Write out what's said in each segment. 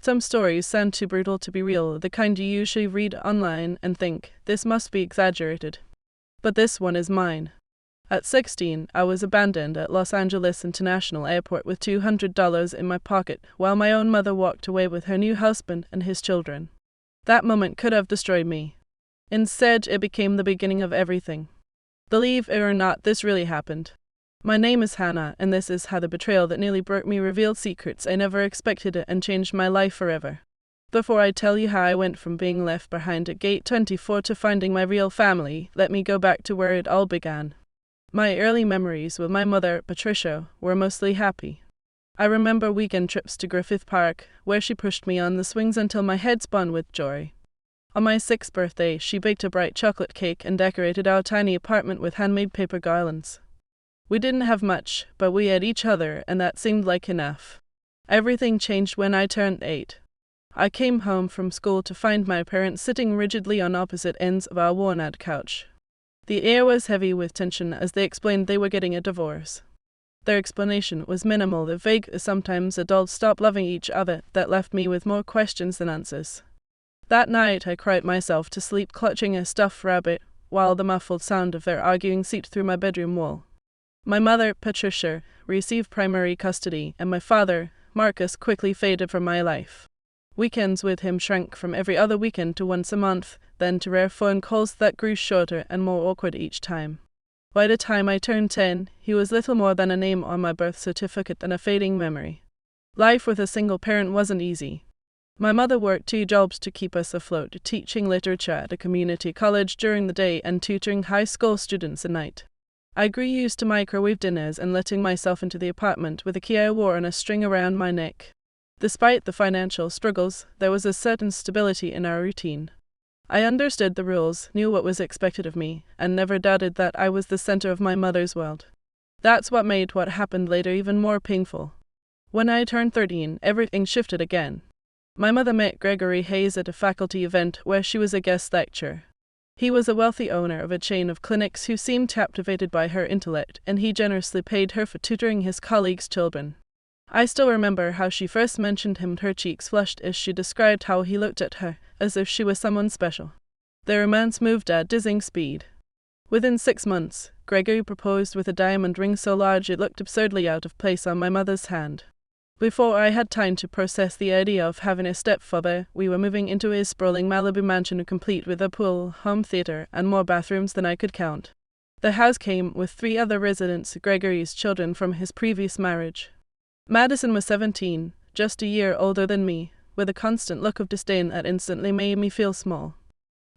Some stories sound too brutal to be real, the kind you usually read online and think, this must be exaggerated. But this one is mine. At 16, I was abandoned at Los Angeles International Airport with $200 in my pocket, while my own mother walked away with her new husband and his children. That moment could have destroyed me. Instead, it became the beginning of everything. Believe it or not, this really happened. My name is Hannah, and this is how the betrayal that nearly broke me revealed secrets I never expected it and changed my life forever. Before I tell you how I went from being left behind at gate 24 to finding my real family, let me go back to where it all began. My early memories with my mother, Patricia, were mostly happy. I remember weekend trips to Griffith Park, where she pushed me on the swings until my head spun with joy. On my 6th birthday, she baked a bright chocolate cake and decorated our tiny apartment with handmade paper garlands. We didn't have much, but we had each other, and that seemed like enough. Everything changed when I turned 8. I came home from school to find my parents sitting rigidly on opposite ends of our worn-out couch. The air was heavy with tension as they explained they were getting a divorce. Their explanation was minimal, the vague sometimes adults stop loving each other that left me with more questions than answers. That night I cried myself to sleep clutching a stuffed rabbit, while the muffled sound of their arguing seeped through my bedroom wall. My mother, Patricia, received primary custody, and my father, Marcus, quickly faded from my life. Weekends with him shrank from every other weekend to once a month, then to rare phone calls that grew shorter and more awkward each time. By the time I turned 10, he was little more than a name on my birth certificate and a fading memory. Life with a single parent wasn't easy. My mother worked 2 jobs to keep us afloat, teaching literature at a community college during the day and tutoring high school students at night. I grew used to microwave dinners and letting myself into the apartment with a key I wore on a string around my neck. Despite the financial struggles, there was a certain stability in our routine. I understood the rules, knew what was expected of me, and never doubted that I was the center of my mother's world. That's what made what happened later even more painful. When I turned 13, everything shifted again. My mother met Gregory Hayes at a faculty event where she was a guest lecturer. He was a wealthy owner of a chain of clinics who seemed captivated by her intellect, and he generously paid her for tutoring his colleagues' children. I still remember how she first mentioned him, her cheeks flushed as she described how he looked at her, as if she was someone special. Their romance moved at dizzying speed. Within 6 months, Gregory proposed with a diamond ring so large it looked absurdly out of place on my mother's hand. Before I had time to process the idea of having a stepfather, we were moving into his sprawling Malibu mansion complete with a pool, home theater, and more bathrooms than I could count. The house came with 3 other residents, Gregory's children from his previous marriage. Madison was 17, just a year older than me, with a constant look of disdain that instantly made me feel small.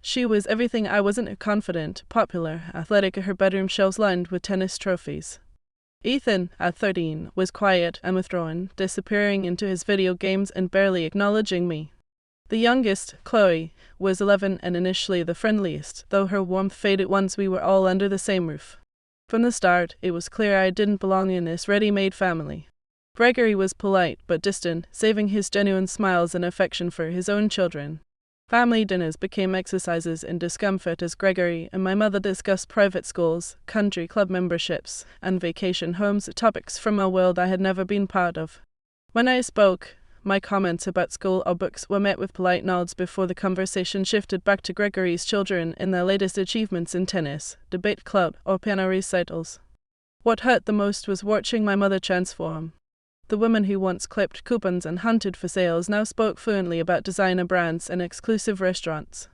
She was everything I wasn't: confident, popular, athletic, her bedroom shelves lined with tennis trophies. Ethan, at 13, was quiet and withdrawn, disappearing into his video games and barely acknowledging me. The youngest, Chloe, was 11 and initially the friendliest, though her warmth faded once we were all under the same roof. From the start, it was clear I didn't belong in this ready-made family. Gregory was polite but distant, saving his genuine smiles and affection for his own children. Family dinners became exercises in discomfort as Gregory and my mother discussed private schools, country club memberships, and vacation homes, topics from a world I had never been part of. When I spoke, my comments about school or books were met with polite nods before the conversation shifted back to Gregory's children and their latest achievements in tennis, debate club, or piano recitals. What hurt the most was watching my mother transform. The woman who once clipped coupons and hunted for sales now spoke fluently about designer brands and exclusive restaurants.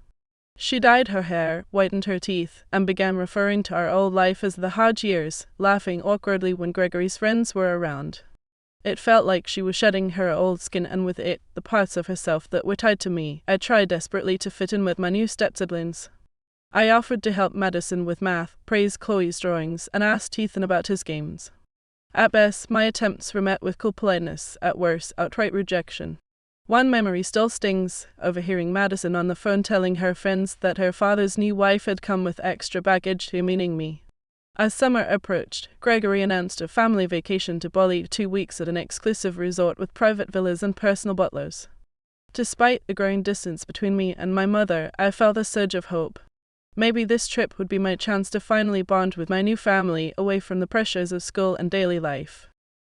She dyed her hair, whitened her teeth, and began referring to our old life as the hard years, laughing awkwardly when Gregory's friends were around. It felt like she was shedding her old skin, and with it, the parts of herself that were tied to me. I tried desperately to fit in with my new step-siblings. I offered to help Madison with math, praised Chloe's drawings, and asked Ethan about his games. At best, my attempts were met with cool politeness, at worst, outright rejection. One memory still stings, overhearing Madison on the phone telling her friends that her father's new wife had come with extra baggage, meaning me. As summer approached, Gregory announced a family vacation to Bali, 2 weeks at an exclusive resort with private villas and personal butlers. Despite the growing distance between me and my mother, I felt a surge of hope. Maybe this trip would be my chance to finally bond with my new family away from the pressures of school and daily life.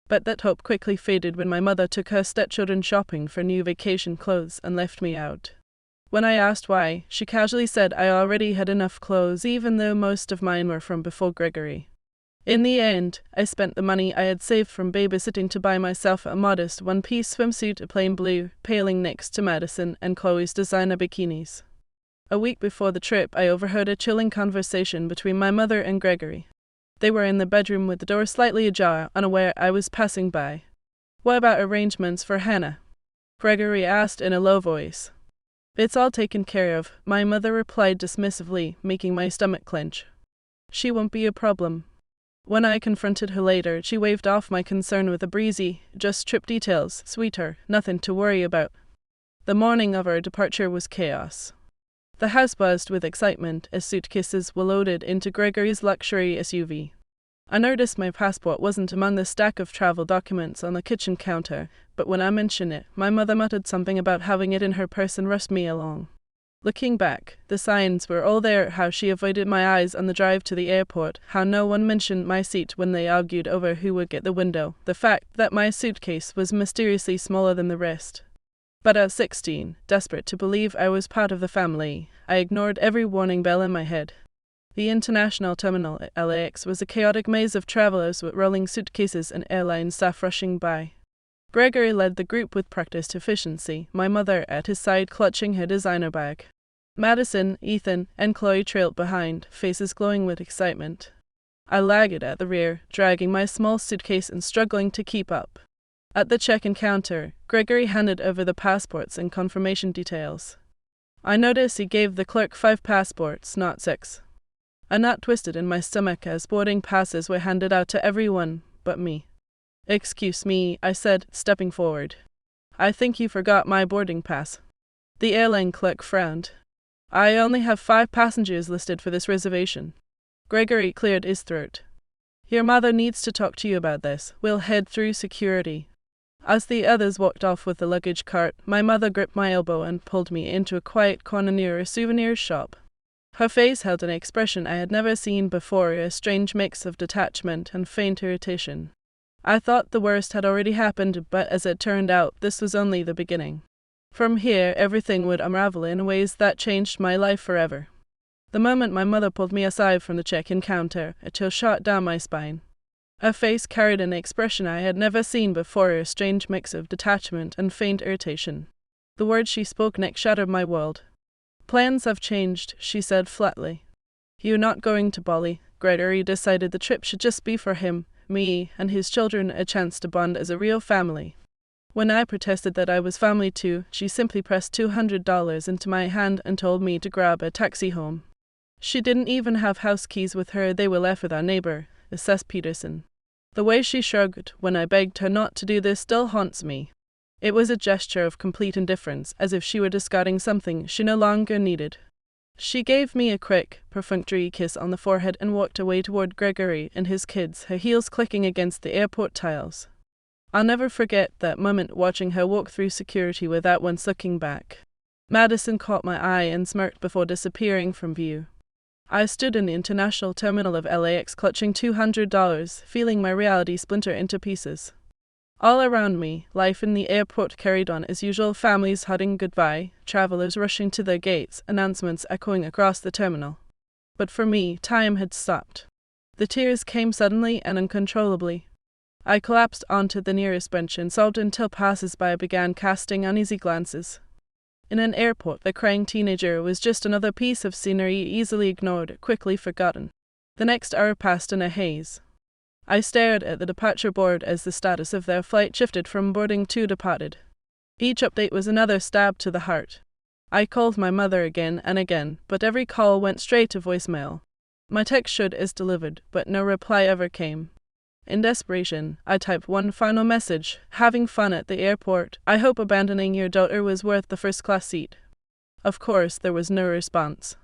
But that hope quickly faded when my mother took her stepchildren shopping for new vacation clothes and left me out. When I asked why, she casually said I already had enough clothes even though most of mine were from before Gregory. In the end, I spent the money I had saved from babysitting to buy myself a modest one-piece swimsuit, a plain blue, paling next to Madison and Chloe's designer bikinis. A week before the trip, I overheard a chilling conversation between my mother and Gregory. They were in the bedroom with the door slightly ajar, unaware I was passing by. "What about arrangements for Hannah?" Gregory asked in a low voice. "It's all taken care of," my mother replied dismissively, making my stomach clench. "She won't be a problem." When I confronted her later, she waved off my concern with a breezy, "Just trip details, sweetheart, nothing to worry about." The morning of our departure was chaos. The house buzzed with excitement as suitcases were loaded into Gregory's luxury SUV. I noticed my passport wasn't among the stack of travel documents on the kitchen counter, but when I mentioned it, my mother muttered something about having it in her purse and rushed me along. Looking back, the signs were all there: how she avoided my eyes on the drive to the airport, how no one mentioned my seat when they argued over who would get the window, the fact that my suitcase was mysteriously smaller than the rest. But at 16, desperate to believe I was part of the family, I ignored every warning bell in my head. The international terminal at LAX was a chaotic maze of travelers with rolling suitcases and airline staff rushing by. Gregory led the group with practiced efficiency, my mother at his side clutching her designer bag. Madison, Ethan, and Chloe trailed behind, faces glowing with excitement. I lagged at the rear, dragging my small suitcase and struggling to keep up. At the check-in counter, Gregory handed over the passports and confirmation details. I noticed he gave the clerk 5 passports, not 6. A knot twisted in my stomach as boarding passes were handed out to everyone but me. "Excuse me," I said, stepping forward. "I think you forgot my boarding pass." The airline clerk frowned. "I only have 5 passengers listed for this reservation." Gregory cleared his throat. "Your mother needs to talk to you about this. We'll head through security." As the others walked off with the luggage cart, my mother gripped my elbow and pulled me into a quiet corner near a souvenir shop. Her face held an expression I had never seen before, a strange mix of detachment and faint irritation. I thought the worst had already happened, but as it turned out, this was only the beginning. From here, everything would unravel in ways that changed my life forever. The moment my mother pulled me aside from the check-in counter, a chill shot down my spine. Her face carried an expression I had never seen before, a strange mix of detachment and faint irritation. The words she spoke next shattered my world. "Plans have changed," she said flatly. "You're not going to Bali." Gregory decided the trip should just be for him, me, and his children, a chance to bond as a real family. When I protested that I was family too, she simply pressed $200 into my hand and told me to grab a taxi home. She didn't even have house keys with her, they were left with our neighbor, Assess Peterson. The way she shrugged when I begged her not to do this still haunts me. It was a gesture of complete indifference, as if she were discarding something she no longer needed. She gave me a quick, perfunctory kiss on the forehead and walked away toward Gregory and his kids, her heels clicking against the airport tiles. I'll never forget that moment, watching her walk through security without once looking back. Madison caught my eye and smirked before disappearing from view. I stood in the international terminal of LAX clutching $200, feeling my reality splinter into pieces. All around me, life in the airport carried on as usual, families huddling goodbye, travelers rushing to their gates, announcements echoing across the terminal. But for me, time had stopped. The tears came suddenly and uncontrollably. I collapsed onto the nearest bench and sobbed until passers-by began casting uneasy glances. In an airport, the crying teenager was just another piece of scenery, easily ignored, quickly forgotten. The next hour passed in a haze. I stared at the departure board as the status of their flight shifted from boarding to departed. Each update was another stab to the heart. I called my mother again and again, but every call went straight to voicemail. My text showed as delivered, but no reply ever came. In desperation, I typed one final message: "Having fun at the airport. I hope abandoning your daughter was worth the first-class seat." Of course, there was no response.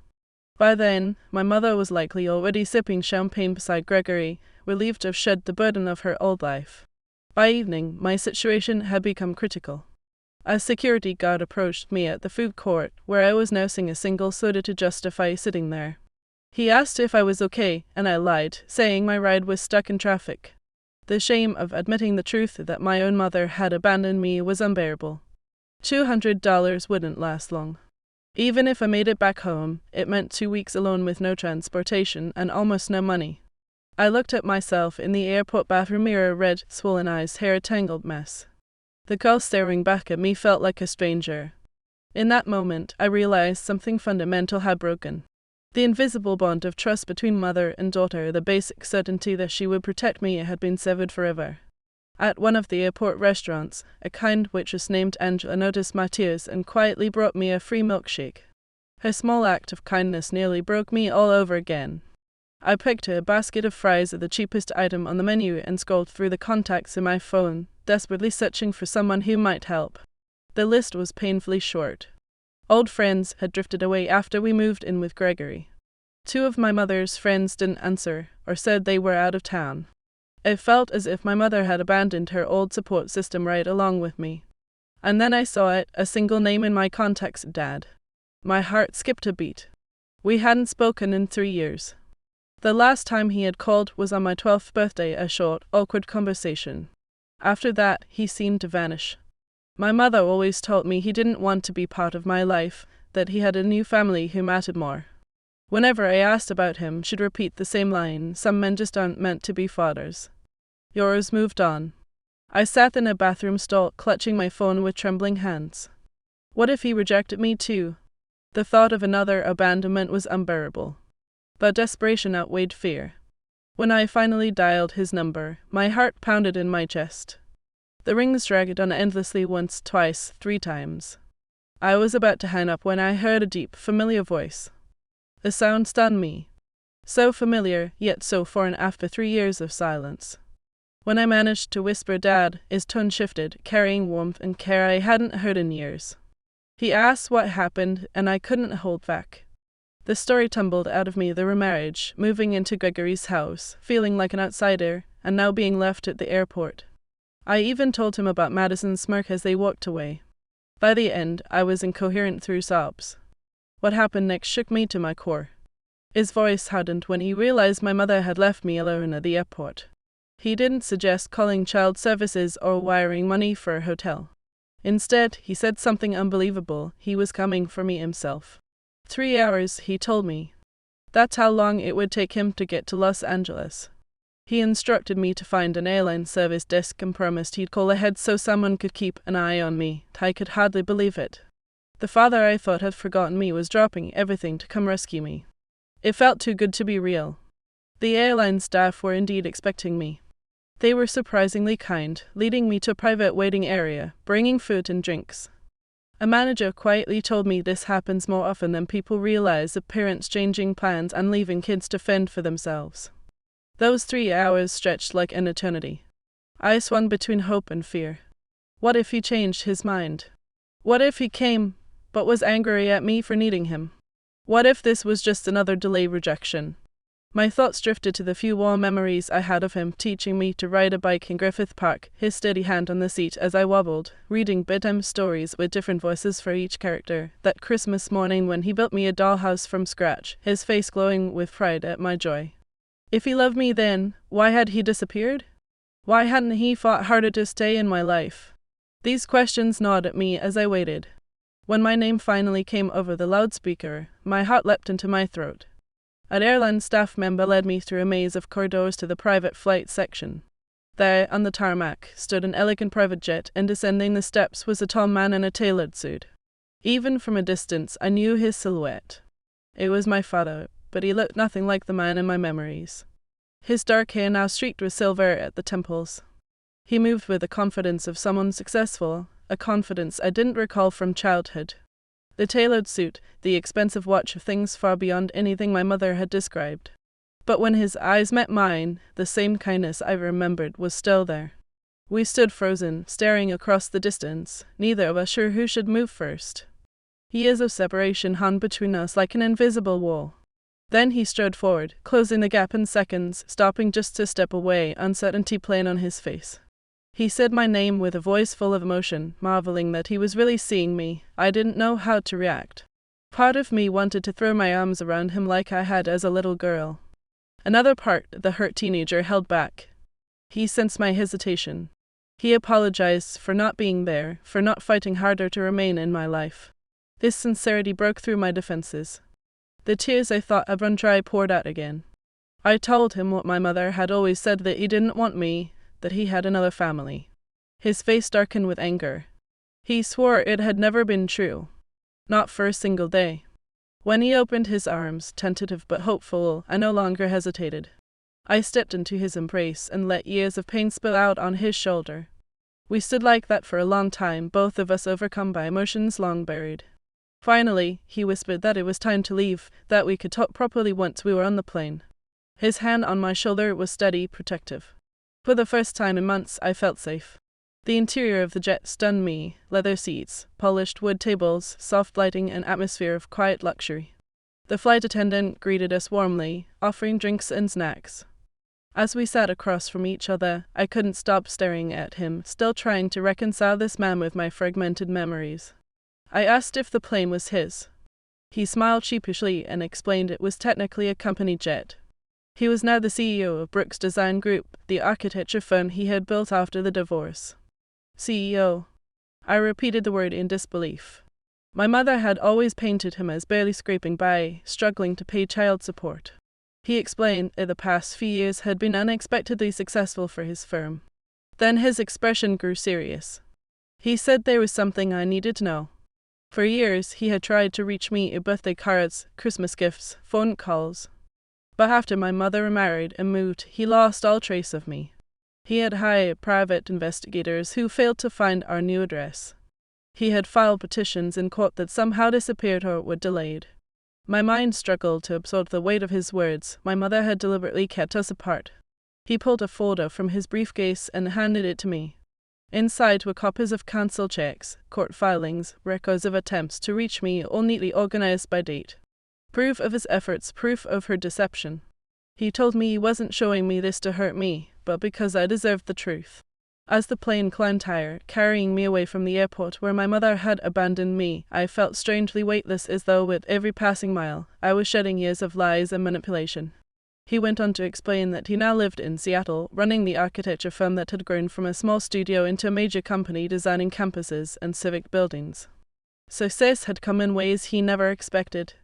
By then, my mother was likely already sipping champagne beside Gregory, relieved to have shed the burden of her old life. By evening, my situation had become critical. A security guard approached me at the food court, where I was nursing a single soda to justify sitting there. He asked if I was okay, and I lied, saying my ride was stuck in traffic. The shame of admitting the truth that my own mother had abandoned me was unbearable. $200 wouldn't last long. Even if I made it back home, it meant 2 weeks alone with no transportation and almost no money. I looked at myself in the airport bathroom mirror, red, swollen eyes, hair a tangled mess. The girl staring back at me felt like a stranger. In that moment, I realized something fundamental had broken. The invisible bond of trust between mother and daughter, the basic certainty that she would protect me, had been severed forever. At one of the airport restaurants, a kind waitress named Angela noticed my tears and quietly brought me a free milkshake. Her small act of kindness nearly broke me all over again. I picked a basket of fries at the cheapest item on the menu and scrolled through the contacts in my phone, desperately searching for someone who might help. The list was painfully short. Old friends had drifted away after we moved in with Gregory. 2 of my mother's friends didn't answer, or said they were out of town. It felt as if my mother had abandoned her old support system right along with me. And then I saw it, a single name in my contacts, Dad. My heart skipped a beat. We hadn't spoken in 3 years. The last time he had called was on my 12th birthday, a short, awkward conversation. After that, he seemed to vanish. My mother always told me he didn't want to be part of my life, that he had a new family who mattered more. Whenever I asked about him, she'd repeat the same line, some men just aren't meant to be fathers. Yours moved on. I sat in a bathroom stall, clutching my phone with trembling hands. What if he rejected me too? The thought of another abandonment was unbearable. But desperation outweighed fear. When I finally dialed his number, my heart pounded in my chest. The rings dragged on endlessly, once, twice, 3 times. I was about to hang up when I heard a deep, familiar voice. The sound stunned me. So familiar, yet so foreign after 3 years of silence. When I managed to whisper Dad, his tone shifted, carrying warmth and care I hadn't heard in years. He asked what happened, and I couldn't hold back. The story tumbled out of me: the remarriage, moving into Gregory's house, feeling like an outsider, and now being left at the airport. I even told him about Madison's smirk as they walked away. By the end, I was incoherent through sobs. What happened next shook me to my core. His voice hardened when he realized my mother had left me alone at the airport. He didn't suggest calling child services or wiring money for a hotel. Instead, he said something unbelievable: he was coming for me himself. 3 hours, he told me. That's how long it would take him to get to Los Angeles. He instructed me to find an airline service desk and promised he'd call ahead so someone could keep an eye on me. I could hardly believe it. The father I thought had forgotten me was dropping everything to come rescue me. It felt too good to be real. The airline staff were indeed expecting me. They were surprisingly kind, leading me to a private waiting area, bringing food and drinks. A manager quietly told me this happens more often than people realize, of parents changing plans and leaving kids to fend for themselves. Those 3 hours stretched like an eternity. I swung between hope and fear. What if he changed his mind? What if he came, but was angry at me for needing him? What if this was just another delayed rejection? My thoughts drifted to the few warm memories I had of him teaching me to ride a bike in Griffith Park, his steady hand on the seat as I wobbled, reading bedtime stories with different voices for each character, that Christmas morning when he built me a dollhouse from scratch, his face glowing with pride at my joy. If he loved me then, why had he disappeared? Why hadn't he fought harder to stay in my life? These questions gnawed at me as I waited. When my name finally came over the loudspeaker, my heart leapt into my throat. An airline staff member led me through a maze of corridors to the private flight section. There, on the tarmac, stood an elegant private jet, and descending the steps was a tall man in a tailored suit. Even from a distance, I knew his silhouette. It was my father, but he looked nothing like the man in my memories. His dark hair now streaked with silver at the temples. He moved with the confidence of someone successful, a confidence I didn't recall from childhood. The tailored suit, the expensive watch, of things far beyond anything my mother had described. But when his eyes met mine, the same kindness I remembered was still there. We stood frozen, staring across the distance, neither of us sure who should move first. Years of separation hung between us like an invisible wall. Then he strode forward, closing the gap in seconds, stopping just to step away, uncertainty plain on his face. He said my name with a voice full of emotion, marveling that he was really seeing me. I didn't know how to react. Part of me wanted to throw my arms around him like I had as a little girl. Another part, the hurt teenager, held back. He sensed my hesitation. He apologized for not being there, for not fighting harder to remain in my life. This sincerity broke through my defenses. The tears I thought had run dry poured out again. I told him what my mother had always said, that he didn't want me, that he had another family. His face darkened with anger. He swore it had never been true. Not for a single day. When he opened his arms, tentative but hopeful, I no longer hesitated. I stepped into his embrace and let years of pain spill out on his shoulder. We stood like that for a long time, both of us overcome by emotions long buried. Finally, he whispered that it was time to leave, that we could talk properly once we were on the plane. His hand on my shoulder was steady, protective. For the first time in months, I felt safe. The interior of the jet stunned me: leather seats, polished wood tables, soft lighting, an atmosphere of quiet luxury. The flight attendant greeted us warmly, offering drinks and snacks. As we sat across from each other, I couldn't stop staring at him, still trying to reconcile this man with my fragmented memories. I asked if the plane was his. He smiled sheepishly and explained it was technically a company jet. He was now the CEO of Brooks Design Group, the architecture firm he had built after the divorce. CEO. I repeated the word in disbelief. My mother had always painted him as barely scraping by, struggling to pay child support. He explained that the past few years had been unexpectedly successful for his firm. Then his expression grew serious. He said there was something I needed to know. For years, he had tried to reach me in birthday cards, Christmas gifts, phone calls. But after my mother remarried and moved, he lost all trace of me. He had hired private investigators who failed to find our new address. He had filed petitions in court that somehow disappeared or were delayed. My mind struggled to absorb the weight of his words. My mother had deliberately kept us apart. He pulled a folder from his briefcase and handed it to me. Inside were copies of cancelled checks, court filings, records of attempts to reach me, all neatly organized by date. Proof of his efforts, proof of her deception. He told me he wasn't showing me this to hurt me, but because I deserved the truth. As the plane climbed higher, carrying me away from the airport where my mother had abandoned me, I felt strangely weightless, as though with every passing mile, I was shedding years of lies and manipulation. He went on to explain that he now lived in Seattle, running the architecture firm that had grown from a small studio into a major company designing campuses and civic buildings. Success had come in ways he never expected.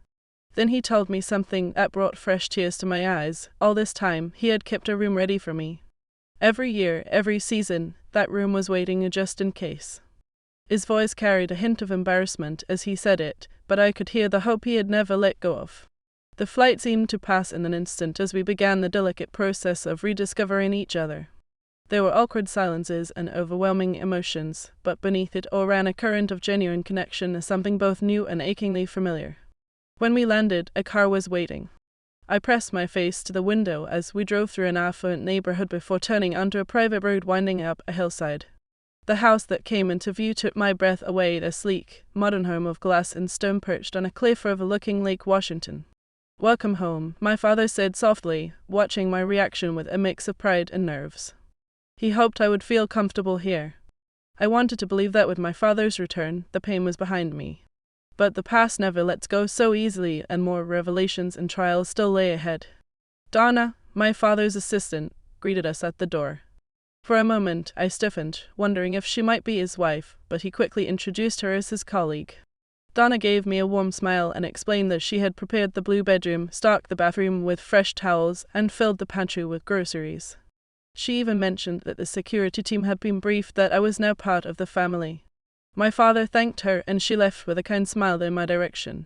Then he told me something that brought fresh tears to my eyes. All this time, he had kept a room ready for me. Every year, every season, that room was waiting just in case. His voice carried a hint of embarrassment as he said it, but I could hear the hope he had never let go of. The flight seemed to pass in an instant as we began the delicate process of rediscovering each other. There were awkward silences and overwhelming emotions, but beneath it all ran a current of genuine connection, something both new and achingly familiar. When we landed, a car was waiting. I pressed my face to the window as we drove through an affluent neighborhood before turning onto a private road winding up a hillside. The house that came into view took my breath away, the sleek, modern home of glass and stone perched on a cliff overlooking Lake Washington. "Welcome home," my father said softly, watching my reaction with a mix of pride and nerves. He hoped I would feel comfortable here. I wanted to believe that with my father's return, the pain was behind me. But the past never lets go so easily, and more revelations and trials still lay ahead. Donna, my father's assistant, greeted us at the door. For a moment, I stiffened, wondering if she might be his wife, but he quickly introduced her as his colleague. Donna gave me a warm smile and explained that she had prepared the blue bedroom, stocked the bathroom with fresh towels, and filled the pantry with groceries. She even mentioned that the security team had been briefed that I was now part of the family. My father thanked her, and she left with a kind smile in my direction.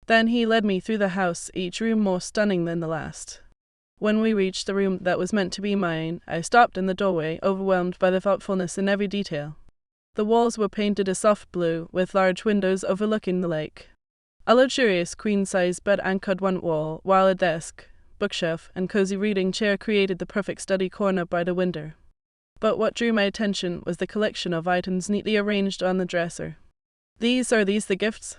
Then he led me through the house, each room more stunning than the last. When we reached the room that was meant to be mine, I stopped in the doorway, overwhelmed by the thoughtfulness in every detail. The walls were painted a soft blue, with large windows overlooking the lake. A luxurious queen-size bed anchored one wall, while a desk, bookshelf, and cozy reading chair created the perfect study corner by the window. But what drew my attention was the collection of items neatly arranged on the dresser. Are these the gifts?"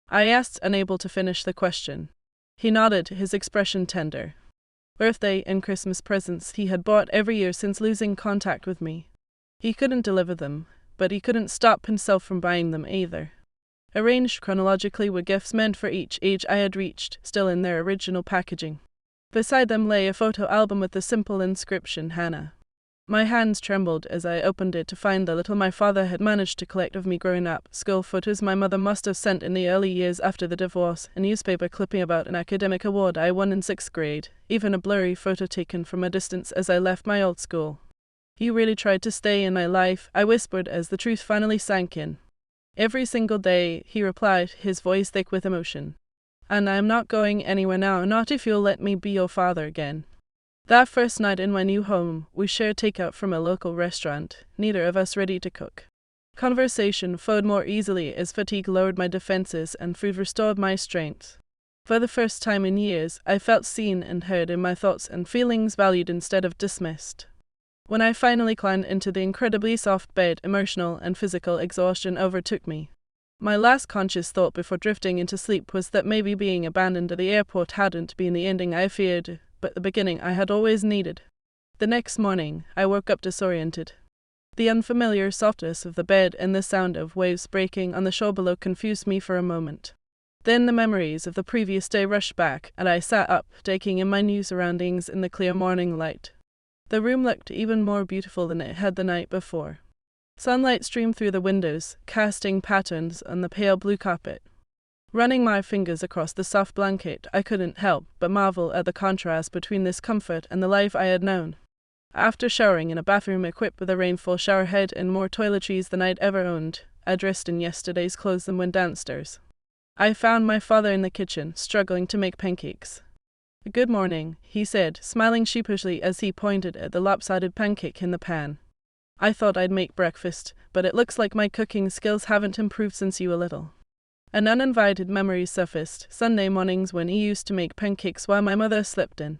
I asked, unable to finish the question. He nodded, his expression tender. Birthday and Christmas presents he had bought every year since losing contact with me. He couldn't deliver them, but he couldn't stop himself from buying them either. Arranged chronologically were gifts meant for each age I had reached, still in their original packaging. Beside them lay a photo album with the simple inscription, Hannah. My hands trembled as I opened it to find the little my father had managed to collect of me growing up, school photos my mother must have sent in the early years after the divorce, a newspaper clipping about an academic award I won in 6th grade, even a blurry photo taken from a distance as I left my old school. "You really tried to stay in my life," I whispered as the truth finally sank in. "Every single day," he replied, his voice thick with emotion. "And I am not going anywhere now, not if you'll let me be your father again." That first night in my new home, we shared takeout from a local restaurant, neither of us ready to cook. Conversation flowed more easily as fatigue lowered my defenses and food restored my strength. For the first time in years, I felt seen and heard in my thoughts and feelings, valued instead of dismissed. When I finally climbed into the incredibly soft bed, emotional and physical exhaustion overtook me. My last conscious thought before drifting into sleep was that maybe being abandoned at the airport hadn't been the ending I feared, but the beginning I had always needed. The next morning, I woke up disoriented. The unfamiliar softness of the bed and the sound of waves breaking on the shore below confused me for a moment. Then the memories of the previous day rushed back, and I sat up, taking in my new surroundings in the clear morning light. The room looked even more beautiful than it had the night before. Sunlight streamed through the windows, casting patterns on the pale blue carpet. Running my fingers across the soft blanket, I couldn't help but marvel at the contrast between this comfort and the life I had known. After showering in a bathroom equipped with a rainfall shower head and more toiletries than I'd ever owned, I dressed in yesterday's clothes and went downstairs. I found my father in the kitchen, struggling to make pancakes. "Good morning," he said, smiling sheepishly as he pointed at the lopsided pancake in the pan. "I thought I'd make breakfast, but it looks like my cooking skills haven't improved since you were little." An uninvited memory surfaced, Sunday mornings when he used to make pancakes while my mother slept in.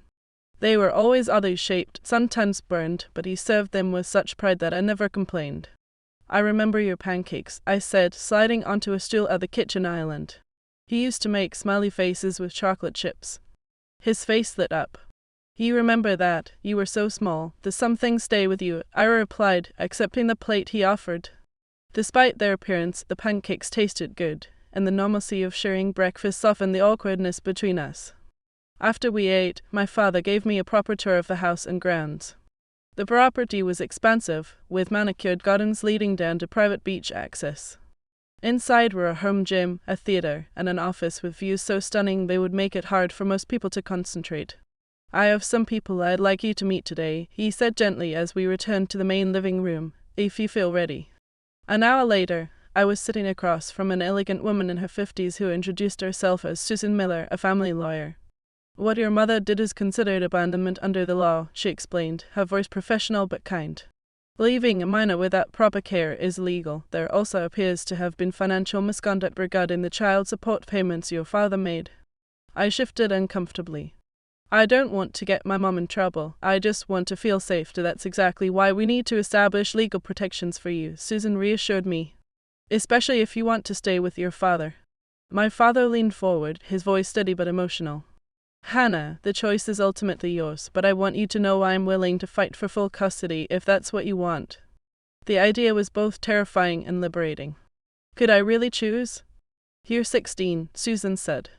They were always oddly shaped, sometimes burned, but he served them with such pride that I never complained. "I remember your pancakes," I said, sliding onto a stool at the kitchen island. He used to make smiley faces with chocolate chips. His face lit up. "You remember that, you were so small, that some things stay with you," I replied, accepting the plate he offered. Despite their appearance, the pancakes tasted good, and the normalcy of sharing breakfast softened the awkwardness between us. After we ate, my father gave me a proper tour of the house and grounds. The property was expansive, with manicured gardens leading down to private beach access. Inside were a home gym, a theater, and an office with views so stunning they would make it hard for most people to concentrate. "I have some people I'd like you to meet today," he said gently as we returned to the main living room, "if you feel ready." An hour later, I was sitting across from an elegant woman in her 50s who introduced herself as Susan Miller, a family lawyer. "What your mother did is considered abandonment under the law," she explained, her voice professional but kind. "Leaving a minor without proper care is illegal. There also appears to have been financial misconduct regarding the child support payments your father made." I shifted uncomfortably. "I don't want to get my mom in trouble. I just want to feel safe. That's exactly why we need to establish legal protections for you," Susan reassured me. "Especially if you want to stay with your father." My father leaned forward, his voice steady but emotional. "Hannah, the choice is ultimately yours, but I want you to know I'm willing to fight for full custody if that's what you want." The idea was both terrifying and liberating. Could I really choose? "You're 16, Susan said.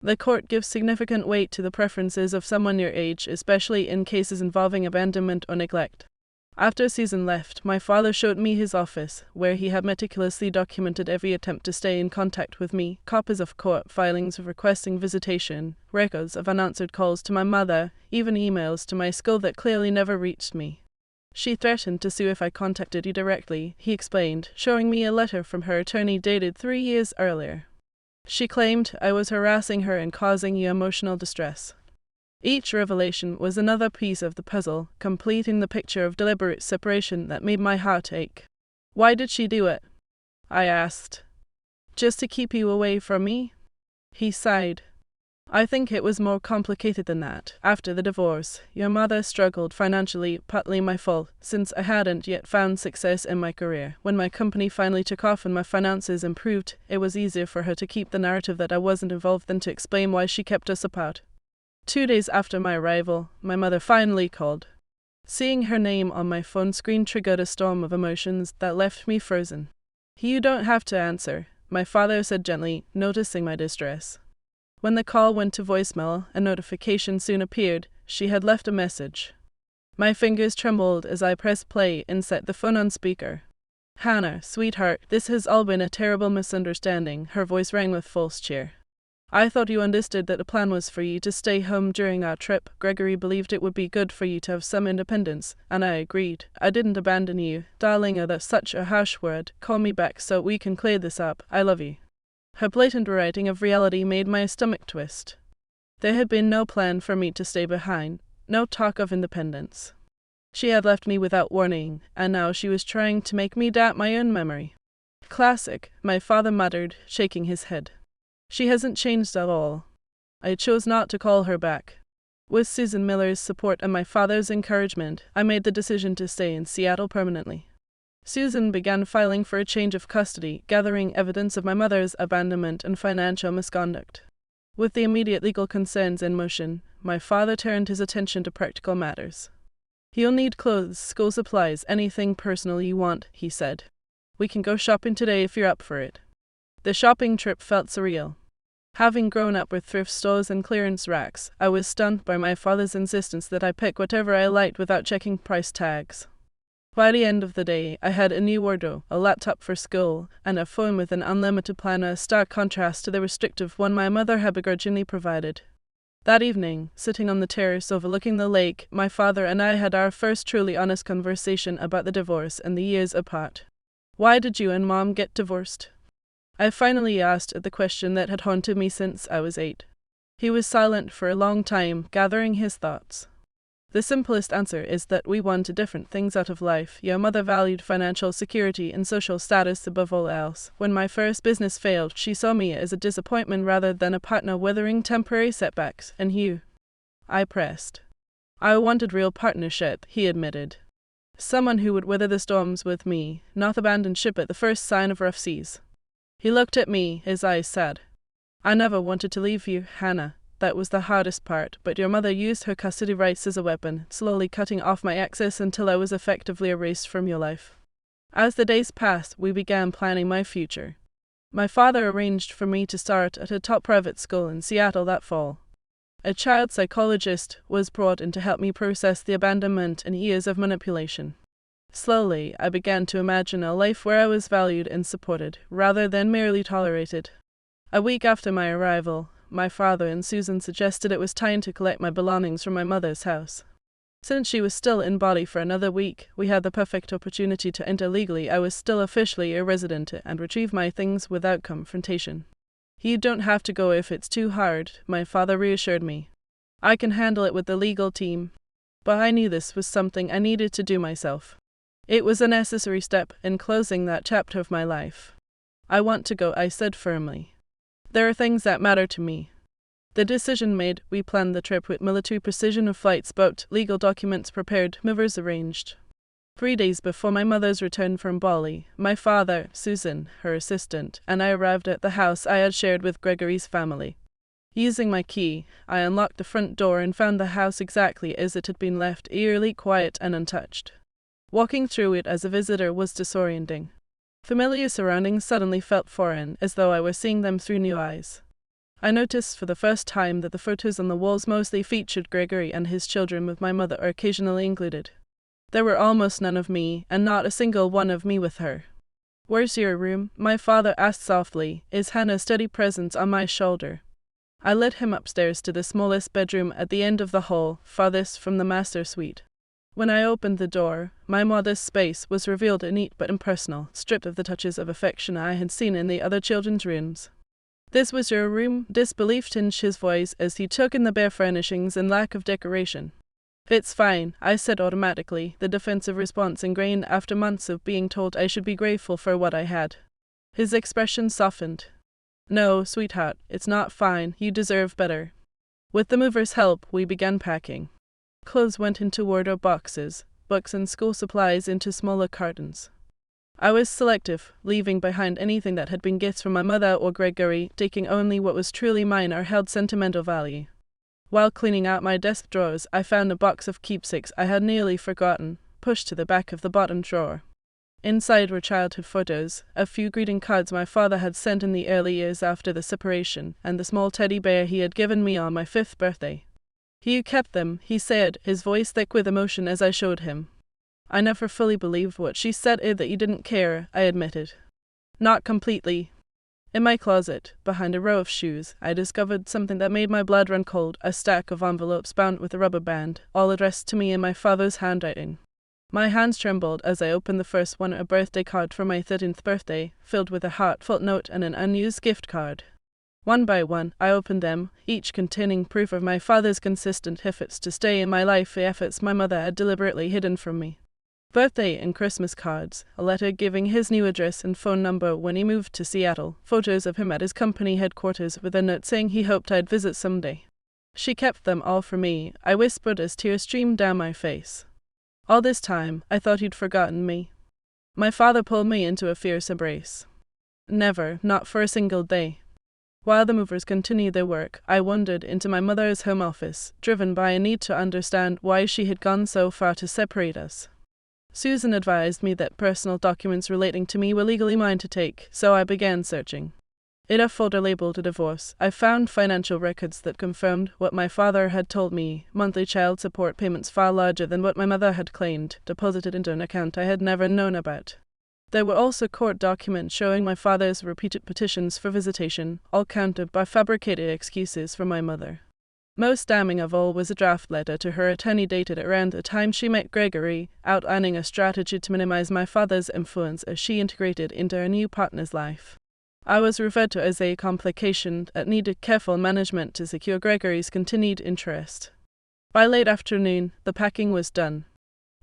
"The court gives significant weight to the preferences of someone your age, especially in cases involving abandonment or neglect." After Susan left, my father showed me his office, where he had meticulously documented every attempt to stay in contact with me, copies of court filings requesting visitation, records of unanswered calls to my mother, even emails to my school that clearly never reached me. "She threatened to sue if I contacted you directly," he explained, showing me a letter from her attorney dated 3 years earlier. "She claimed I was harassing her and causing you emotional distress." Each revelation was another piece of the puzzle, completing the picture of deliberate separation that made my heart ache. "Why did she do it?" I asked. "Just to keep you away from me?" He sighed. "I think it was more complicated than that. After the divorce, your mother struggled financially, partly my fault, since I hadn't yet found success in my career. When my company finally took off and my finances improved, it was easier for her to keep the narrative that I wasn't involved than to explain why she kept us apart. 2 days after my arrival, my mother finally called. Seeing her name on my phone screen triggered a storm of emotions that left me frozen. "You don't have to answer," my father said gently, noticing my distress. When the call went to voicemail, a notification soon appeared. She had left a message. My fingers trembled as I pressed play and set the phone on speaker. Hannah, sweetheart, this has all been a terrible misunderstanding, her voice rang with false cheer. I thought you understood that the plan was for you to stay home during our trip. Gregory believed it would be good for you to have some independence, and I agreed. I didn't abandon you. Darling, that's such a harsh word. Call me back so we can clear this up. I love you. Her blatant rewriting of reality made my stomach twist. There had been no plan for me to stay behind, no talk of independence. She had left me without warning, and now she was trying to make me doubt my own memory. Classic, my father muttered, shaking his head. She hasn't changed at all. I chose not to call her back. With Susan Miller's support and my father's encouragement, I made the decision to stay in Seattle permanently. Susan began filing for a change of custody, gathering evidence of my mother's abandonment and financial misconduct. With the immediate legal concerns in motion, my father turned his attention to practical matters. You'll need clothes, school supplies, anything personal you want, he said. We can go shopping today if you're up for it. The shopping trip felt surreal. Having grown up with thrift stores and clearance racks, I was stunned by my father's insistence that I pick whatever I liked without checking price tags. By the end of the day, I had a new wardrobe, a laptop for school, and a phone with an unlimited plan, a stark contrast to the restrictive one my mother had begrudgingly provided. That evening, sitting on the terrace overlooking the lake, my father and I had our first truly honest conversation about the divorce and the years apart. Why did you and Mom get divorced? I finally asked the question that had haunted me since I was 8. He was silent for a long time, gathering his thoughts. The simplest answer is that we wanted different things out of life. Your mother valued financial security and social status above all else. When my first business failed, she saw me as a disappointment rather than a partner weathering temporary setbacks. And you? I pressed. I wanted real partnership, he admitted. Someone who would weather the storms with me, not abandon ship at the first sign of rough seas. He looked at me, his eyes sad. I never wanted to leave you, Hannah. That was the hardest part, but your mother used her custody rights as a weapon, slowly cutting off my access until I was effectively erased from your life. As the days passed, we began planning my future. My father arranged for me to start at a top private school in Seattle that fall. A child psychologist was brought in to help me process the abandonment and years of manipulation. Slowly, I began to imagine a life where I was valued and supported, rather than merely tolerated. A week after my arrival, my father and Susan suggested it was time to collect my belongings from my mother's house. Since she was still in Bali for another week, we had the perfect opportunity to enter legally. I was still officially a resident and retrieve my things without confrontation. You don't have to go if it's too hard, my father reassured me. I can handle it with the legal team. But I knew this was something I needed to do myself. It was a necessary step in closing that chapter of my life. I want to go, I said firmly. There are things that matter to me. The decision made, we planned the trip with military precision of flights booked, legal documents prepared, movers arranged. 3 days before my mother's return from Bali, my father, Susan, her assistant, and I arrived at the house I had shared with Gregory's family. Using my key, I unlocked the front door and found the house exactly as it had been left, eerily quiet and untouched. Walking through it as a visitor was disorienting. Familiar surroundings suddenly felt foreign, as though I were seeing them through new eyes. I noticed for the first time that the photos on the walls mostly featured Gregory and his children, with my mother occasionally included. There were almost none of me, and not a single one of me with her. "Where's your room?" my father asked softly, his hand a steady presence on my shoulder. I led him upstairs to the smallest bedroom at the end of the hall, farthest from the master suite. When I opened the door, my modest space was revealed neat but impersonal, stripped of the touches of affection I had seen in the other children's rooms. "This was your room?" Disbelief tinged his voice as he took in the bare furnishings and lack of decoration. "It's fine," I said automatically, the defensive response ingrained after months of being told I should be grateful for what I had. His expression softened. "No, sweetheart, it's not fine. You deserve better." With the mover's help, we began packing. Clothes went into wardrobe boxes, books and school supplies into smaller cartons. I was selective, leaving behind anything that had been gifts from my mother or Gregory, taking only what was truly mine or held sentimental value. While cleaning out my desk drawers, I found a box of keepsakes I had nearly forgotten, pushed to the back of the bottom drawer. Inside were childhood photos, a few greeting cards my father had sent in the early years after the separation, and the small teddy bear he had given me on my 5th birthday. "You kept them," he said, his voice thick with emotion as I showed him. "I never fully believed what she said, that you didn't care," I admitted. "Not completely." In my closet, behind a row of shoes, I discovered something that made my blood run cold, a stack of envelopes bound with a rubber band, all addressed to me in my father's handwriting. My hands trembled as I opened the first one, a birthday card for my 13th birthday, filled with a heartfelt note and an unused gift card. One by one, I opened them, each containing proof of my father's consistent efforts to stay in my life, the efforts my mother had deliberately hidden from me. Birthday and Christmas cards, a letter giving his new address and phone number when he moved to Seattle, photos of him at his company headquarters with a note saying he hoped I'd visit someday. She kept them all for me, I whispered as tears streamed down my face. All this time, I thought he'd forgotten me. My father pulled me into a fierce embrace. Never, not for a single day. While the movers continued their work, I wandered into my mother's home office, driven by a need to understand why she had gone so far to separate us. Susan advised me that personal documents relating to me were legally mine to take, so I began searching. In a folder labeled a divorce, I found financial records that confirmed what my father had told me, monthly child support payments far larger than what my mother had claimed, deposited into an account I had never known about. There were also court documents showing my father's repeated petitions for visitation, all countered by fabricated excuses from my mother. Most damning of all was a draft letter to her attorney dated around the time she met Gregory, outlining a strategy to minimize my father's influence as she integrated into her new partner's life. I was referred to as a complication that needed careful management to secure Gregory's continued interest. By late afternoon, the packing was done.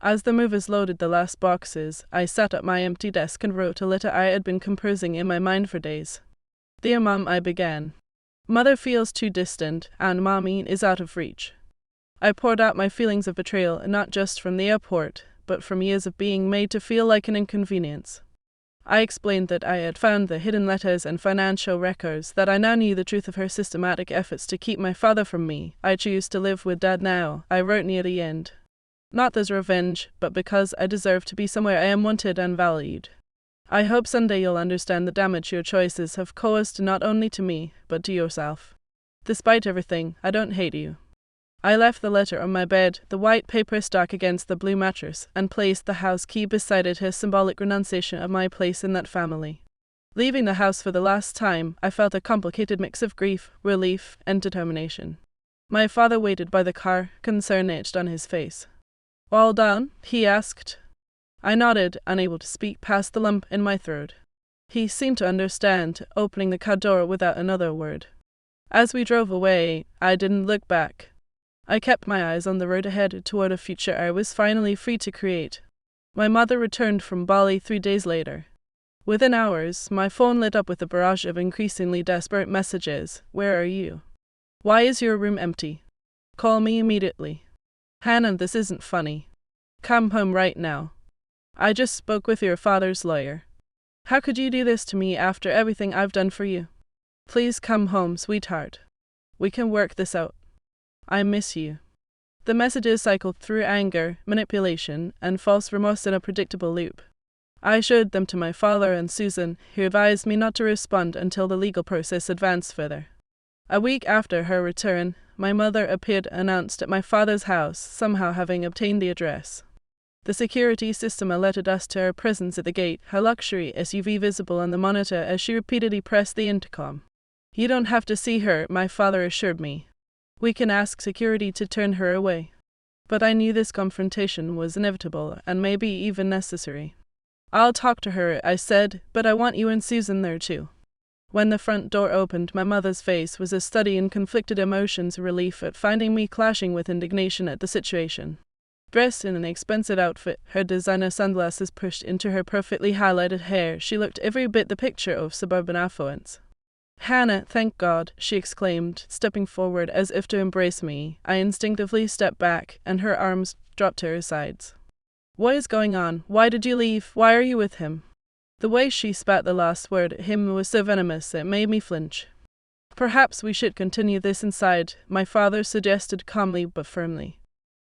As the movers loaded the last boxes, I sat at my empty desk and wrote a letter I had been composing in my mind for days. "Dear Mom," I began. "Mother feels too distant, and Mommy is out of reach." I poured out my feelings of betrayal, not just from the airport, but from years of being made to feel like an inconvenience. I explained that I had found the hidden letters and financial records, that I now knew the truth of her systematic efforts to keep my father from me. "I choose to live with Dad now," I wrote near the end. "Not as revenge, but because I deserve to be somewhere I am wanted and valued. I hope someday you'll understand the damage your choices have caused not only to me, but to yourself. Despite everything, I don't hate you." I left the letter on my bed, the white paper stuck against the blue mattress, and placed the house key beside it, as symbolic renunciation of my place in that family. Leaving the house for the last time, I felt a complicated mix of grief, relief, and determination. My father waited by the car, concern etched on his face. "All done?" he asked. I nodded, unable to speak past the lump in my throat. He seemed to understand, opening the car door without another word. As we drove away, I didn't look back. I kept my eyes on the road ahead toward a future I was finally free to create. My mother returned from Bali 3 days later. Within hours, my phone lit up with a barrage of increasingly desperate messages. "Where are you? Why is your room empty? Call me immediately. Hannah, this isn't funny. Come home right now. I just spoke with your father's lawyer. How could you do this to me after everything I've done for you? Please come home, sweetheart. We can work this out. I miss you." The messages cycled through anger, manipulation, and false remorse in a predictable loop. I showed them to my father and Susan, who advised me not to respond until the legal process advanced further. A week after her return, my mother appeared unannounced at my father's house, somehow having obtained the address. The security system alerted us to her presence at the gate, her luxury SUV visible on the monitor as she repeatedly pressed the intercom. "You don't have to see her," my father assured me. "We can ask security to turn her away." But I knew this confrontation was inevitable and maybe even necessary. "I'll talk to her," I said, "but I want you and Susan there too." When the front door opened, my mother's face was a study in conflicted emotions, relief at finding me clashing with indignation at the situation. Dressed in an expensive outfit, her designer sunglasses pushed into her perfectly highlighted hair, she looked every bit the picture of suburban affluence. "Hannah, thank God," she exclaimed, stepping forward as if to embrace me. I instinctively stepped back, and her arms dropped to her sides. "What is going on? Why did you leave? Why are you with him?" The way she spat the last word at him was so venomous it made me flinch. "Perhaps we should continue this inside," my father suggested calmly but firmly.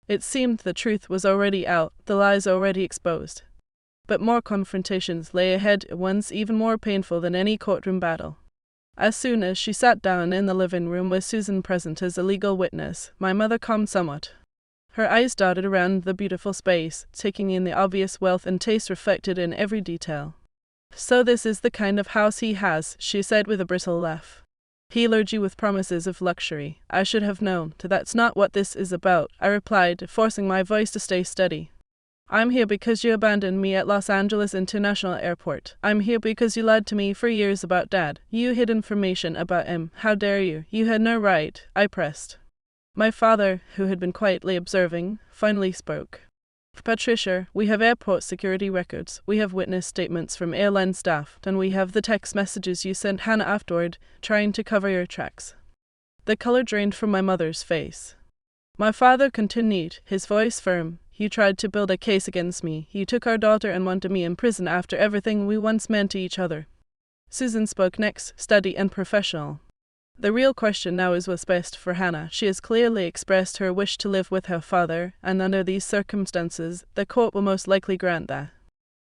It seemed the truth was already out, the lies already exposed. But more confrontations lay ahead, ones even more painful than any courtroom battle. As soon as she sat down in the living room with Susan present as a legal witness, my mother calmed somewhat. Her eyes darted around the beautiful space, taking in the obvious wealth and taste reflected in every detail. "So this is the kind of house he has," she said with a brittle laugh. "He lured you with promises of luxury. I should have known. That's not what this is about," I replied, forcing my voice to stay steady. "I'm here because you abandoned me at Los Angeles International Airport. I'm here because you lied to me for years about Dad. You hid information about him. How dare you? You had no right," I pressed. My father, who had been quietly observing, finally spoke. "Patricia, we have airport security records, we have witness statements from airline staff, and we have the text messages you sent Hannah afterward, trying to cover your tracks." The color drained from my mother's face. My father continued, his voice firm. "You tried to build a case against me. You took our daughter and wanted me in prison after everything we once meant to each other." Susan spoke next, steady and professional. "The real question now is what's best for Hannah. She has clearly expressed her wish to live with her father, and under these circumstances, the court will most likely grant that."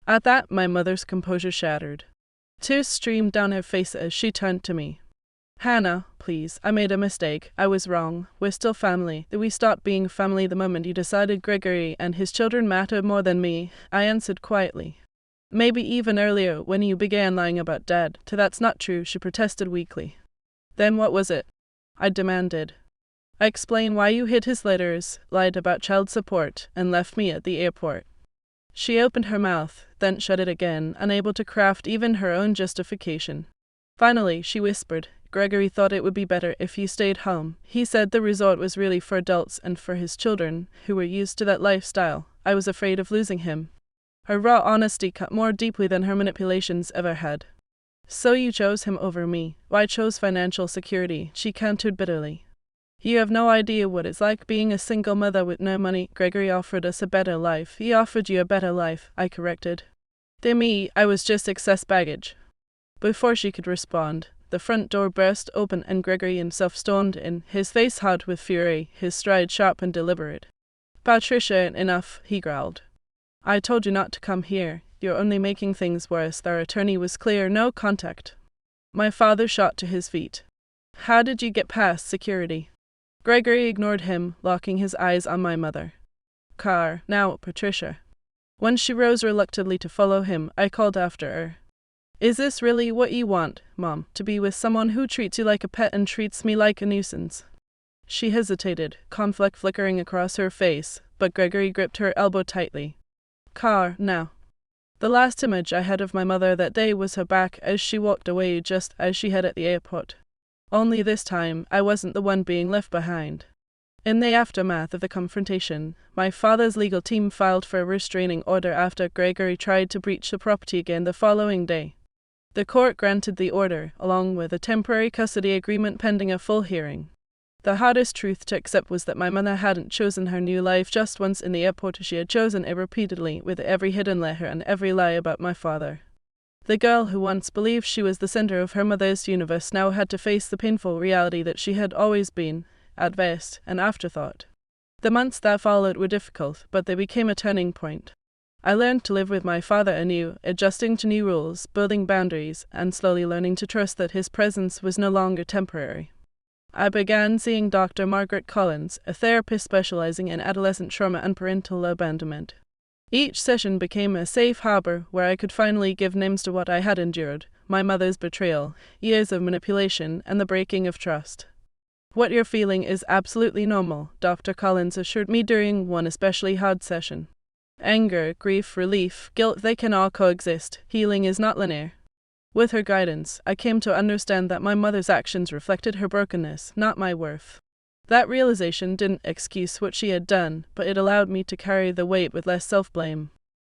At that, my mother's composure shattered. Tears streamed down her face as she turned to me. "Hannah, please, I made a mistake. I was wrong. We're still family. We stopped being family the moment you decided Gregory and his children mattered more than me," I answered quietly. "Maybe even earlier, when you began lying about Dad." "That's not true," she protested weakly. "Then what was it?" I demanded. "I explained why you hid his letters, lied about child support, and left me at the airport." She opened her mouth, then shut it again, unable to craft even her own justification. Finally, she whispered, "Gregory thought it would be better if you stayed home. He said the resort was really for adults and for his children, who were used to that lifestyle. I was afraid of losing him." Her raw honesty cut more deeply than her manipulations ever had. "So you chose him over me." "I chose financial security," she countered bitterly. "You have no idea what it's like being a single mother with no money. Gregory offered us a better life." "He offered you a better life," I corrected. "To me, I was just excess baggage." Before she could respond, the front door burst open and Gregory himself stormed in, his face hot with fury, his stride sharp and deliberate. "Patricia, enough," he growled. "I told you not to come here. You're only making things worse." Their attorney was clear, no contact. My father shot to his feet. "How did you get past security?" Gregory ignored him, locking his eyes on my mother. "Car, now, Patricia." When she rose reluctantly to follow him, I called after her. "Is this really what you want, Mom? To be with someone who treats you like a pet and treats me like a nuisance?" She hesitated, conflict flickering across her face, but Gregory gripped her elbow tightly. "Car, now." The last image I had of my mother that day was her back as she walked away, just as she had at the airport. Only this time, I wasn't the one being left behind. In the aftermath of the confrontation, my father's legal team filed for a restraining order after Gregory tried to breach the property again the following day. The court granted the order, along with a temporary custody agreement pending a full hearing. The hardest truth to accept was that my mother hadn't chosen her new life just once in the airport. She had chosen it repeatedly, with every hidden letter and every lie about my father. The girl who once believed she was the center of her mother's universe now had to face the painful reality that she had always been, at best, an afterthought. The months that followed were difficult, but they became a turning point. I learned to live with my father anew, adjusting to new rules, building boundaries, and slowly learning to trust that his presence was no longer temporary. I began seeing Dr. Margaret Collins, a therapist specializing in adolescent trauma and parental abandonment. Each session became a safe harbor where I could finally give names to what I had endured: my mother's betrayal, years of manipulation, and the breaking of trust. "What you're feeling is absolutely normal," Dr. Collins assured me during one especially hard session. "Anger, grief, relief, guilt, they can all coexist. Healing is not linear." With her guidance, I came to understand that my mother's actions reflected her brokenness, not my worth. That realization didn't excuse what she had done, but it allowed me to carry the weight with less self-blame.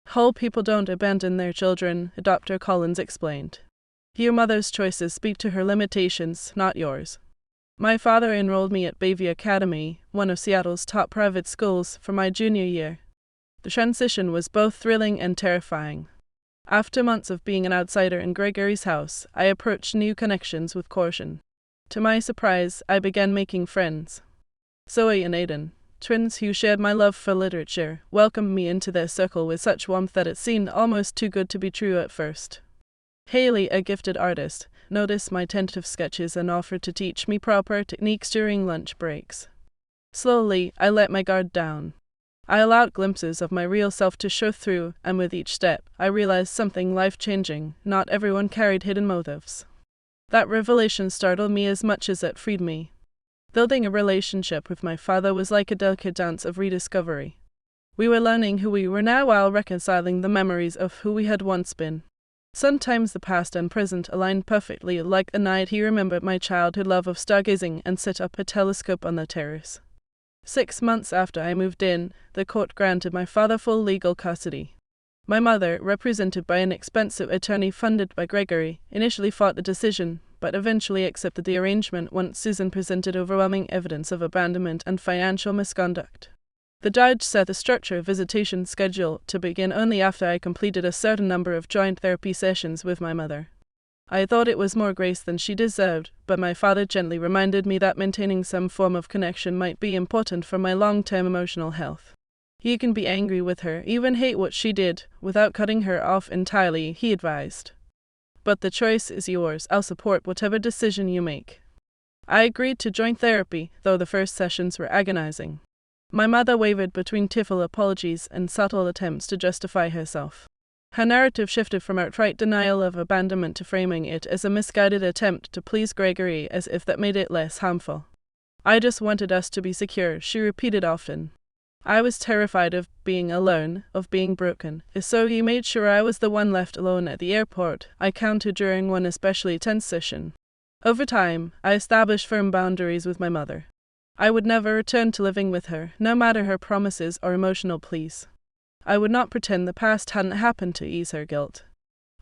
"Whole people don't abandon their children," Dr. Collins explained. "Your mother's choices speak to her limitations, not yours." My father enrolled me at Bayview Academy, one of Seattle's top private schools, for my junior year. The transition was both thrilling and terrifying. After months of being an outsider in Gregory's house, I approached new connections with caution. To my surprise, I began making friends. Zoe and Aiden, twins who shared my love for literature, welcomed me into their circle with such warmth that it seemed almost too good to be true at first. Haley, a gifted artist, noticed my tentative sketches and offered to teach me proper techniques during lunch breaks. Slowly, I let my guard down. I allowed glimpses of my real self to show through, and with each step, I realized something life-changing. Not everyone carried hidden motives. That revelation startled me as much as it freed me. Building a relationship with my father was like a delicate dance of rediscovery. We were learning who we were now while reconciling the memories of who we had once been. Sometimes the past and present aligned perfectly, like the night he remembered my childhood love of stargazing and set up a telescope on the terrace. 6 months after I moved in, the court granted my father full legal custody. My mother, represented by an expensive attorney funded by Gregory, initially fought the decision, but eventually accepted the arrangement once Susan presented overwhelming evidence of abandonment and financial misconduct. The judge set the structured visitation schedule to begin only after I completed a certain number of joint therapy sessions with my mother. I thought it was more grace than she deserved, but my father gently reminded me that maintaining some form of connection might be important for my long-term emotional health. You can be angry with her, even hate what she did, without cutting her off entirely, he advised. But the choice is yours. I'll support whatever decision you make. I agreed to joint therapy, though the first sessions were agonizing. My mother wavered between tearful apologies and subtle attempts to justify herself. Her narrative shifted from outright denial of abandonment to framing it as a misguided attempt to please Gregory, as if that made it less harmful. I just wanted us to be secure, she repeated often. I was terrified of being alone, of being broken, so he made sure I was the one left alone at the airport, I counted during one especially tense session. Over time, I established firm boundaries with my mother. I would never return to living with her, no matter her promises or emotional pleas. I would not pretend the past hadn't happened to ease her guilt.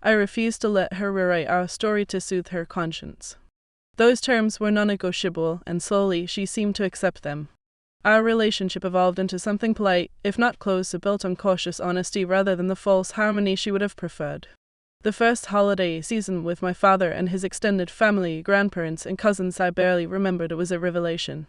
I refused to let her rewrite our story to soothe her conscience. Those terms were non-negotiable, and slowly she seemed to accept them. Our relationship evolved into something polite, if not close, built on cautious honesty rather than the false harmony she would have preferred. The first holiday season with my father and his extended family, grandparents and cousins I barely remembered, it was a revelation.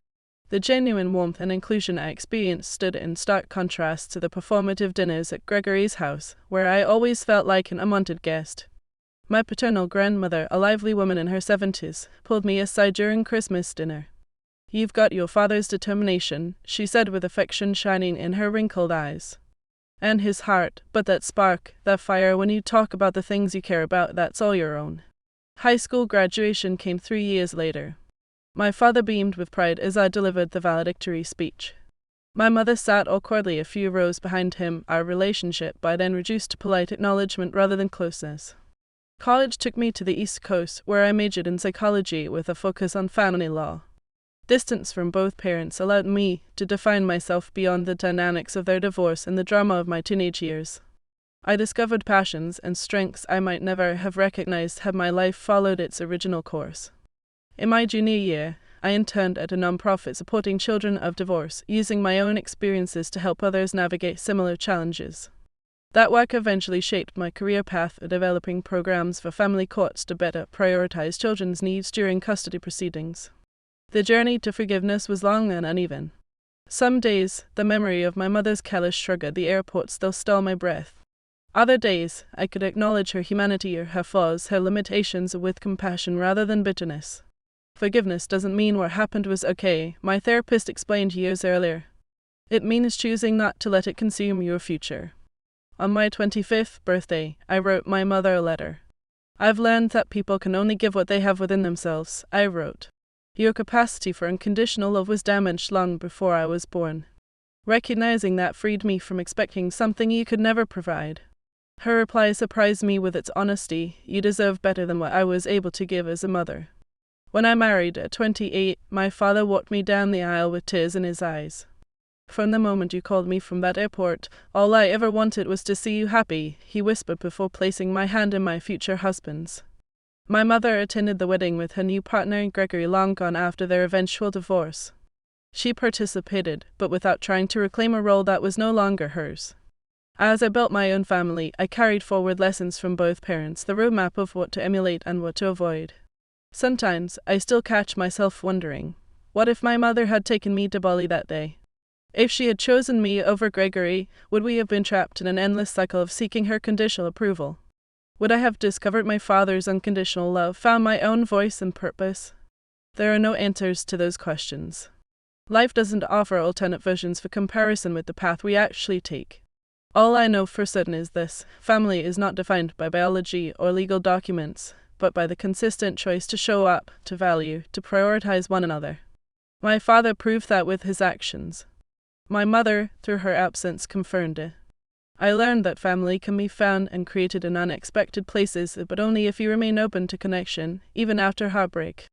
The genuine warmth and inclusion I experienced stood in stark contrast to the performative dinners at Gregory's house, where I always felt like an unwanted guest. My paternal grandmother, a lively woman in her 70s, pulled me aside during Christmas dinner. "You've got your father's determination," she said with affection shining in her wrinkled eyes. "And his heart, but that spark, that fire when you talk about the things you care about, that's all your own." High school graduation came 3 years later. My father beamed with pride as I delivered the valedictory speech. My mother sat awkwardly a few rows behind him, our relationship by then reduced to polite acknowledgement rather than closeness. College took me to the East Coast, where I majored in psychology with a focus on family law. Distance from both parents allowed me to define myself beyond the dynamics of their divorce and the drama of my teenage years. I discovered passions and strengths I might never have recognized had my life followed its original course. In my junior year, I interned at a nonprofit supporting children of divorce, using my own experiences to help others navigate similar challenges. That work eventually shaped my career path, developing programs for family courts to better prioritize children's needs during custody proceedings. The journey to forgiveness was long and uneven. Some days, the memory of my mother's careless shrug at the airport still stole my breath. Other days, I could acknowledge her humanity or her flaws, her limitations with compassion rather than bitterness. Forgiveness doesn't mean what happened was okay, my therapist explained years earlier. It means choosing not to let it consume your future. On my 25th birthday, I wrote my mother a letter. "I've learned that people can only give what they have within themselves," I wrote. "Your capacity for unconditional love was damaged long before I was born. Recognizing that freed me from expecting something you could never provide." Her reply surprised me with its honesty. "You deserve better than what I was able to give as a mother." When I married at 28, my father walked me down the aisle with tears in his eyes. "From the moment you called me from that airport, all I ever wanted was to see you happy," he whispered before placing my hand in my future husband's. My mother attended the wedding with her new partner, Gregory, long gone after their eventual divorce. She participated, but without trying to reclaim a role that was no longer hers. As I built my own family, I carried forward lessons from both parents, the roadmap of what to emulate and what to avoid. Sometimes, I still catch myself wondering, what if my mother had taken me to Bali that day? If she had chosen me over Gregory, would we have been trapped in an endless cycle of seeking her conditional approval? Would I have discovered my father's unconditional love, found my own voice and purpose? There are no answers to those questions. Life doesn't offer alternate visions for comparison with the path we actually take. All I know for certain is this: family is not defined by biology or legal documents, but by the consistent choice to show up, to value, to prioritize one another. My father proved that with his actions. My mother, through her absence, confirmed it. I learned that family can be found and created in unexpected places, but only if you remain open to connection, even after heartbreak.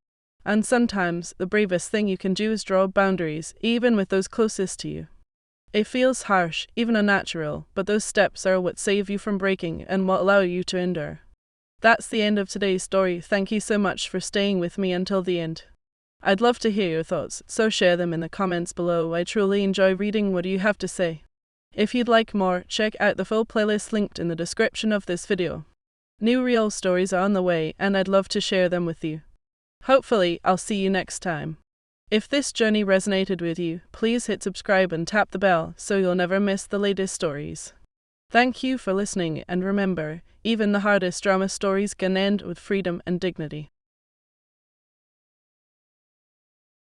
And sometimes, the bravest thing you can do is draw boundaries, even with those closest to you. It feels harsh, even unnatural, but those steps are what save you from breaking and what allow you to endure. That's the end of today's story. Thank you so much for staying with me until the end. I'd love to hear your thoughts, so share them in the comments below. I truly enjoy reading what you have to say. If you'd like more, check out the full playlist linked in the description of this video. New real stories are on the way, and I'd love to share them with you. Hopefully, I'll see you next time. If this journey resonated with you, please hit subscribe and tap the bell so you'll never miss the latest stories. Thank you for listening, and remember, even the hardest drama stories can end with freedom and dignity.